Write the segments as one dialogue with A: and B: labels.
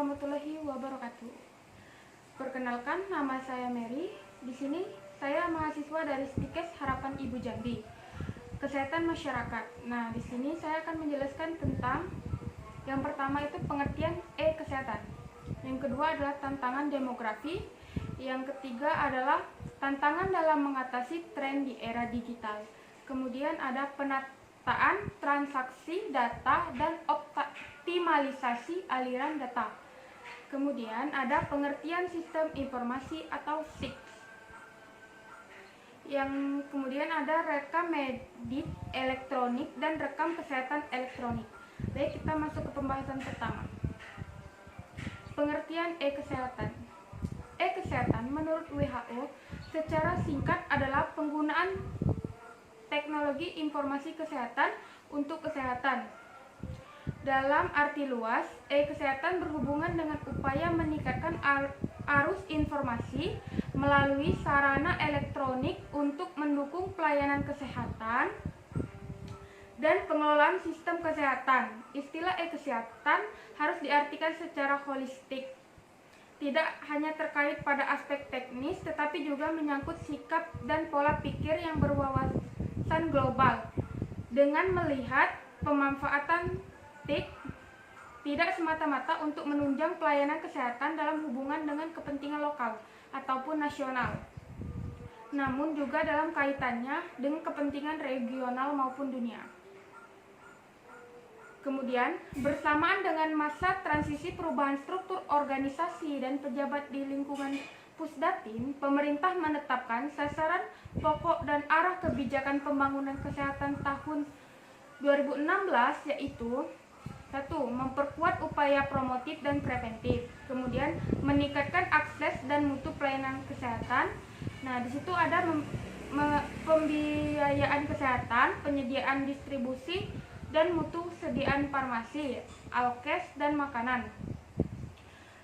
A: warahmatullahi wabarakatuh. Perkenalkan, nama saya Mary. Di sini saya mahasiswa dari Stikes Harapan Ibu Jambi, Kesehatan Masyarakat. Nah, di sini saya akan menjelaskan tentang yang pertama itu pengertian kesehatan. Yang kedua adalah tantangan demografi. Yang ketiga adalah tantangan dalam mengatasi tren di era digital. Kemudian ada penataan transaksi data dan optimalisasi aliran data. Kemudian ada pengertian sistem informasi atau SIP. Yang kemudian ada rekam medik elektronik dan rekam kesehatan elektronik. Baik, kita masuk ke pembahasan pertama. Pengertian kesehatan. Kesehatan menurut WHO secara singkat adalah penggunaan teknologi informasi kesehatan untuk kesehatan. Dalam arti luas, kesehatan berhubungan dengan upaya meningkatkan arus informasi melalui sarana elektronik untuk mendukung pelayanan kesehatan dan pengelolaan sistem kesehatan. Istilah kesehatan harus diartikan secara holistik, tidak hanya terkait pada aspek teknis, tetapi juga menyangkut sikap dan pola pikir yang berwawasan global, dengan melihat pemanfaatan TIK tidak semata-mata untuk menunjang pelayanan kesehatan dalam hubungan dengan kepentingan lokal ataupun nasional, namun juga dalam kaitannya dengan kepentingan regional maupun dunia. Kemudian, bersamaan dengan masa transisi perubahan struktur organisasi dan pejabat di lingkungan Pusdatin, pemerintah menetapkan sasaran pokok dan arah kebijakan pembangunan kesehatan tahun 2016, yaitu 1. Memperkuat upaya promotif dan preventif. Kemudian, meningkatkan akses dan mutu pelayanan kesehatan. Nah, di situ ada pembiayaan kesehatan, penyediaan distribusi dan mutu sediaan farmasi, alkes dan makanan.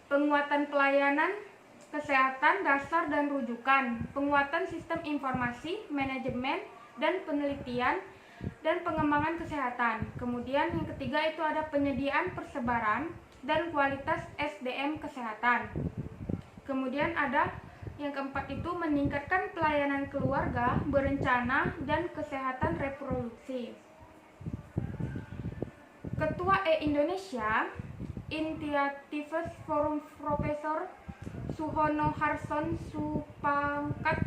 A: Penguatan pelayanan kesehatan dasar dan rujukan, penguatan sistem informasi, manajemen dan penelitian dan pengembangan kesehatan. Kemudian yang ketiga itu ada penyediaan persebaran dan kualitas SDM kesehatan. Kemudian ada yang keempat itu meningkatkan pelayanan keluarga berencana dan kesehatan reproduksi. Ketua Indonesia Initiatives Forum Profesor Suhono Harson Supangkat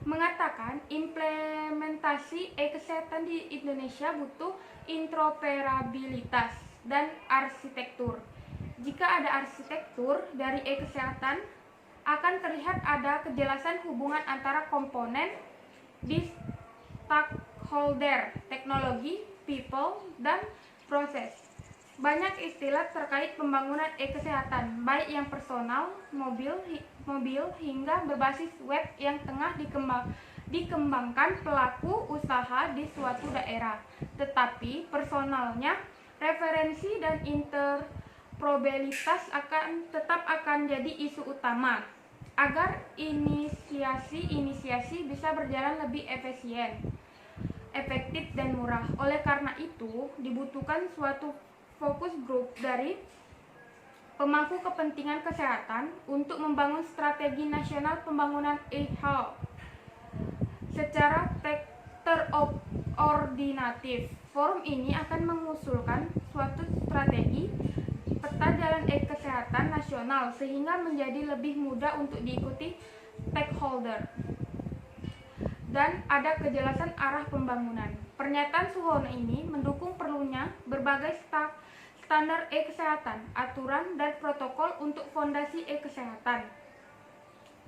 A: mengatakan implementasi kesehatan di Indonesia butuh interoperabilitas dan arsitektur. Jika ada arsitektur dari kesehatan, akan terlihat ada kejelasan hubungan antara komponen di stakeholder, teknologi, people, dan proses. Banyak istilah terkait pembangunan kesehatan, baik yang personal, mobil hingga berbasis web yang tengah dikembangkan pelaku usaha di suatu daerah. Tetapi personalnya, referensi dan interoperabilitas tetap akan jadi isu utama agar inisiasi bisa berjalan lebih efisien, efektif dan murah. Oleh karena itu, dibutuhkan suatu fokus grup dari pemangku kepentingan kesehatan untuk membangun strategi nasional pembangunan e-health secara terkoordinatif. Forum ini akan mengusulkan suatu strategi peta jalan kesehatan nasional sehingga menjadi lebih mudah untuk diikuti stakeholder dan ada kejelasan arah pembangunan. Pernyataan Suhono ini mendukung perlunya berbagai standar kesehatan, aturan dan protokol untuk fondasi kesehatan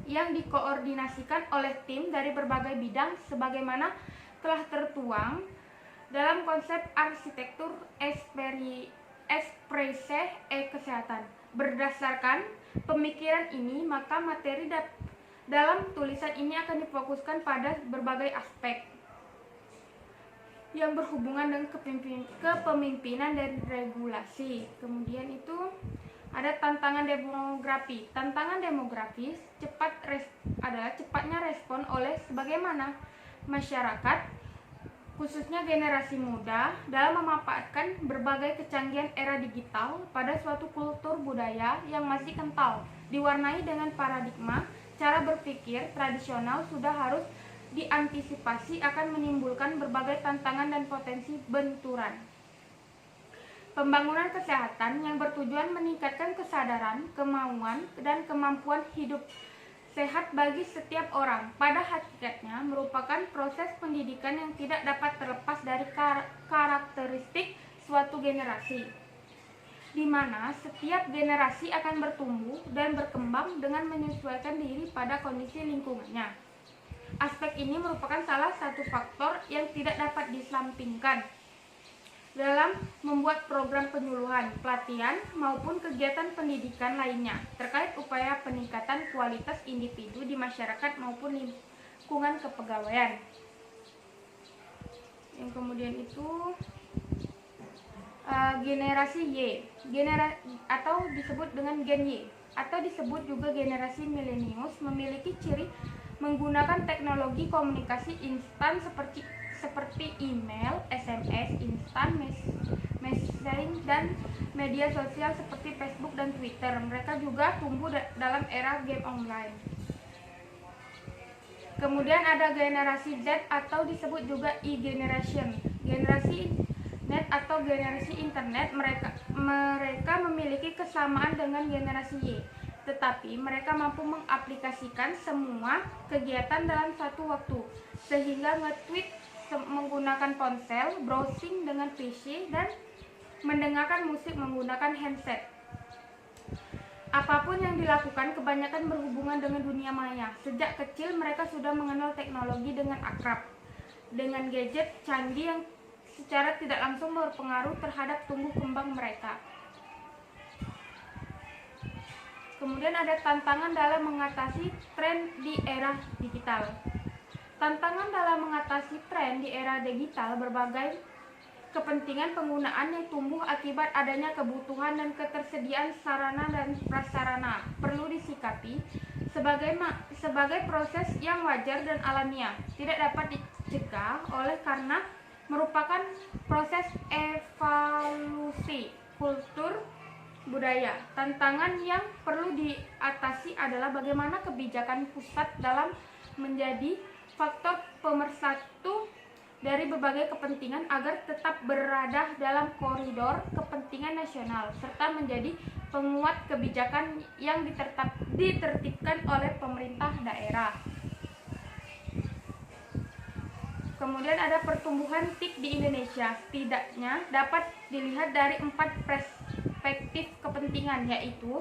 A: yang dikoordinasikan oleh tim dari berbagai bidang sebagaimana telah tertuang dalam konsep arsitektur ekspresi kesehatan. Berdasarkan pemikiran ini, maka materi dalam tulisan ini akan difokuskan pada berbagai aspek yang berhubungan dengan kepemimpinan dan regulasi. Kemudian itu ada tantangan demografi. Tantangan demografis adalah cepatnya respon oleh sebagaimana masyarakat khususnya generasi muda, dalam memanfaatkan berbagai kecanggihan era digital pada suatu kultur budaya yang masih kental, diwarnai dengan paradigma cara berpikir tradisional sudah harus diantisipasi akan menimbulkan berbagai tantangan dan potensi benturan. Pembangunan kesehatan yang bertujuan meningkatkan kesadaran, kemauan, dan kemampuan hidup sehat bagi setiap orang, pada hakikatnya merupakan proses pendidikan yang tidak dapat terlepas dari karakteristik suatu generasi, di mana setiap generasi akan bertumbuh dan berkembang dengan menyesuaikan diri pada kondisi lingkungannya. Aspek ini merupakan salah satu faktor yang tidak dapat disampingkan dalam membuat program penyuluhan, pelatihan, maupun kegiatan pendidikan lainnya terkait upaya peningkatan kualitas individu di masyarakat maupun lingkungan kepegawaian. Yang kemudian itu generasi Y, atau disebut dengan Gen Y, atau disebut juga generasi milenius, memiliki ciri menggunakan teknologi komunikasi instan seperti email, SMS, instant messaging, dan media sosial seperti Facebook dan Twitter. Mereka juga tumbuh dalam era game online. Kemudian ada generasi Z atau disebut juga E-generation, generasi net atau generasi internet. Mereka memiliki kesamaan dengan generasi Y, tetapi mereka mampu mengaplikasikan semua kegiatan dalam satu waktu, sehingga nge-tweet menggunakan ponsel, browsing dengan PC, dan mendengarkan musik menggunakan handset. Apapun yang dilakukan kebanyakan berhubungan dengan dunia maya. Sejak kecil mereka sudah mengenal teknologi dengan akrab, dengan gadget canggih yang secara tidak langsung berpengaruh terhadap tumbuh kembang mereka. Kemudian ada tantangan dalam mengatasi tren di era digital. Tantangan dalam mengatasi tren di era digital berbagai kepentingan penggunaan yang tumbuh akibat adanya kebutuhan dan ketersediaan sarana dan prasarana perlu disikapi sebagai proses yang wajar dan alamiah, tidak dapat dicegah oleh karena merupakan proses evolusi kultur budaya. Tantangan yang perlu diatasi adalah bagaimana kebijakan pusat dalam menjadi faktor pemersatu dari berbagai kepentingan agar tetap berada dalam koridor kepentingan nasional serta menjadi penguat kebijakan yang ditertibkan oleh pemerintah daerah. Kemudian ada pertumbuhan TIK di Indonesia. Setidaknya dapat dilihat dari 4 perspektif kepentingan, yaitu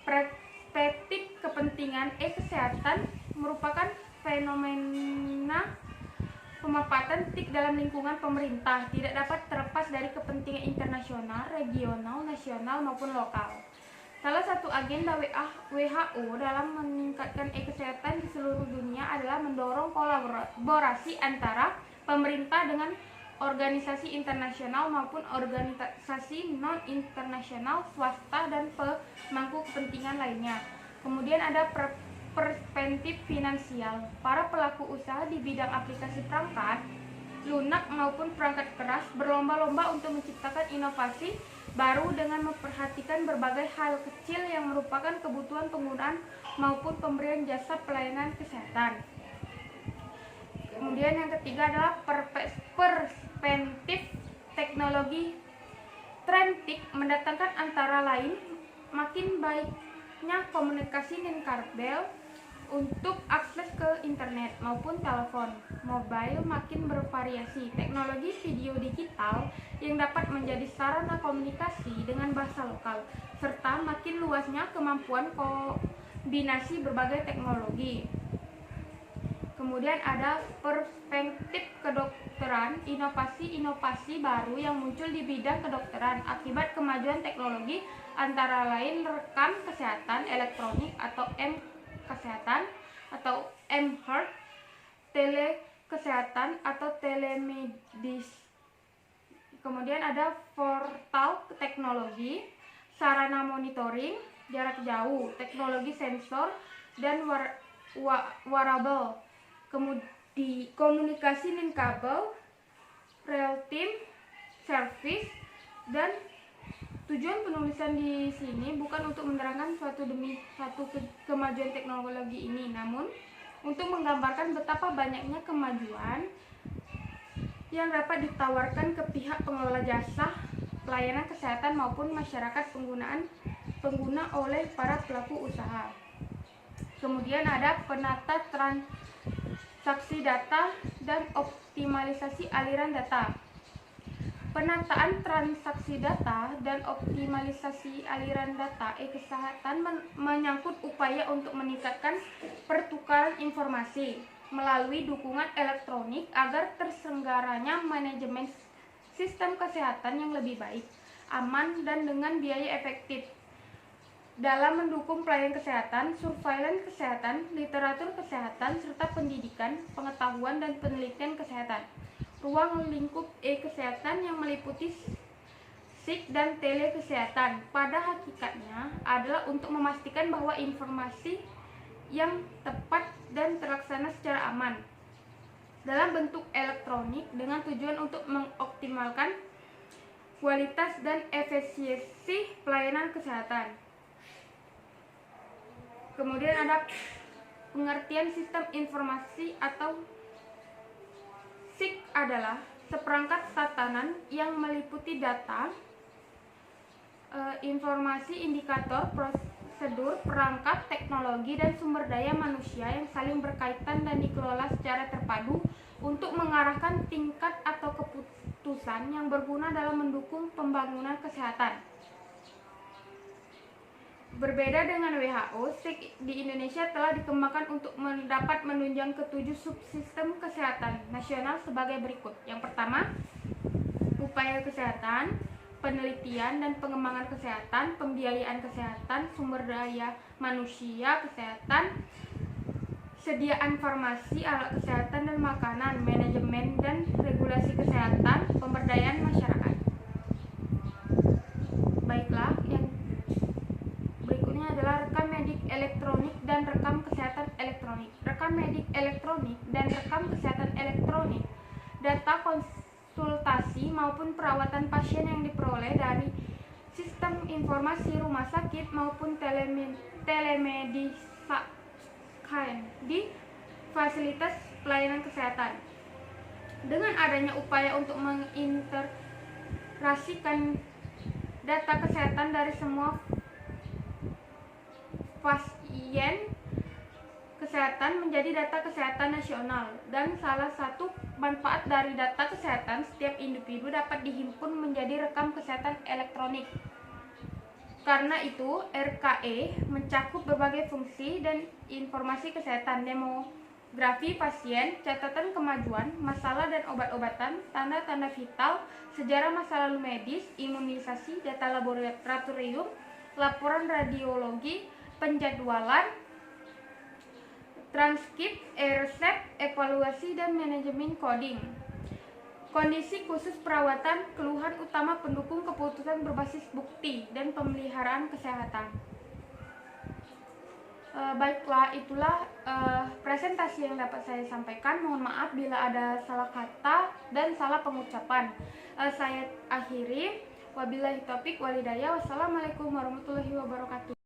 A: perspektif kepentingan kesehatan merupakan fenomena pemanfaatan TIK dalam lingkungan pemerintah, tidak dapat terlepas dari kepentingan internasional, regional, nasional, maupun lokal. Salah satu agenda WHO dalam meningkatkan kesehatan di seluruh dunia adalah mendorong kolaborasi antara pemerintah dengan organisasi internasional maupun organisasi non-internasional, swasta, dan pemangku kepentingan lainnya. Kemudian ada perspektif finansial. Para pelaku usaha di bidang aplikasi perangkat lunak maupun perangkat keras berlomba-lomba untuk menciptakan inovasi baru dengan memperhatikan berbagai hal kecil yang merupakan kebutuhan penggunaan maupun pemberian jasa pelayanan kesehatan. Kemudian yang ketiga adalah perspektif teknologi. Tren TIK mendatangkan antara lain makin baiknya komunikasi nirkabel untuk akses ke internet maupun telepon mobile makin bervariasi, teknologi video digital yang dapat menjadi sarana komunikasi dengan bahasa lokal, serta makin luasnya kemampuan kombinasi berbagai teknologi. Kemudian ada perspektif kedokteran, inovasi-inovasi baru yang muncul di bidang kedokteran akibat kemajuan teknologi antara lain rekam kesehatan elektronik atau kesehatan atau mHealth, telekesehatan atau telemedis. Kemudian ada portal teknologi, sarana monitoring jarak jauh, teknologi sensor dan wearable. Kemudian komunikasi nirkabel real time service. Dan tujuan penulisan di sini bukan untuk menerangkan suatu demi satu kemajuan teknologi ini, namun untuk menggambarkan betapa banyaknya kemajuan yang dapat ditawarkan ke pihak pengelola jasa pelayanan kesehatan maupun masyarakat pengguna oleh para pelaku usaha. Kemudian ada penata transaksi data dan optimalisasi aliran data. Penataan transaksi data dan optimalisasi aliran data e-kesehatan menyangkut upaya untuk meningkatkan pertukaran informasi melalui dukungan elektronik agar terselenggaranya manajemen sistem kesehatan yang lebih baik, aman, dan dengan biaya efektif dalam mendukung pelayanan kesehatan, surveillance kesehatan, literatur kesehatan, serta pendidikan, pengetahuan, dan penelitian kesehatan. Ruang lingkup e-kesehatan yang meliputi SIK dan telekesehatan pada hakikatnya adalah untuk memastikan bahwa informasi yang tepat dan terlaksana secara aman dalam bentuk elektronik dengan tujuan untuk mengoptimalkan kualitas dan efisiensi pelayanan kesehatan. Kemudian ada pengertian sistem informasi atau SIK adalah seperangkat tatanan yang meliputi data, informasi, indikator, prosedur, perangkat, teknologi, dan sumber daya manusia yang saling berkaitan dan dikelola secara terpadu untuk mengarahkan tingkat atau keputusan yang berguna dalam mendukung pembangunan kesehatan. Berbeda dengan WHO, SIK di Indonesia telah dikembangkan untuk dapat menunjang ketujuh subsistem kesehatan nasional sebagai berikut. Yang pertama, upaya kesehatan, penelitian dan pengembangan kesehatan, pembiayaan kesehatan, sumber daya manusia kesehatan, sediaan farmasi, alat kesehatan dan makanan, manajemen dan regulasi kesehatan, pemberdayaan masyarakat. Baiklah, yang berikutnya adalah rekam medik elektronik dan rekam kesehatan elektronik. Rekam medik elektronik dan rekam kesehatan elektronik data konsultasi maupun perawatan pasien yang diperoleh dari sistem informasi rumah sakit maupun telemedicine di fasilitas pelayanan kesehatan. Dengan adanya upaya untuk mengintegrasikan data kesehatan dari semua pasien kesehatan menjadi data kesehatan nasional, dan salah satu manfaat dari data kesehatan setiap individu dapat dihimpun menjadi rekam kesehatan elektronik. Karena itu, RKE mencakup berbagai fungsi dan informasi kesehatan, demografi pasien, catatan kemajuan, masalah dan obat-obatan, tanda-tanda vital, sejarah masa lalu medis, imunisasi, data laboratorium, laporan radiologi, penjadwalan, transkrip, resep, evaluasi, dan manajemen coding. Kondisi khusus perawatan, keluhan utama pendukung keputusan berbasis bukti, dan pemeliharaan kesehatan. Baiklah, itulah presentasi yang dapat saya sampaikan. Mohon maaf bila ada salah kata dan salah pengucapan. Saya akhiri. Wabillahi taufiq walhidayah. Wassalamualaikum warahmatullahi wabarakatuh.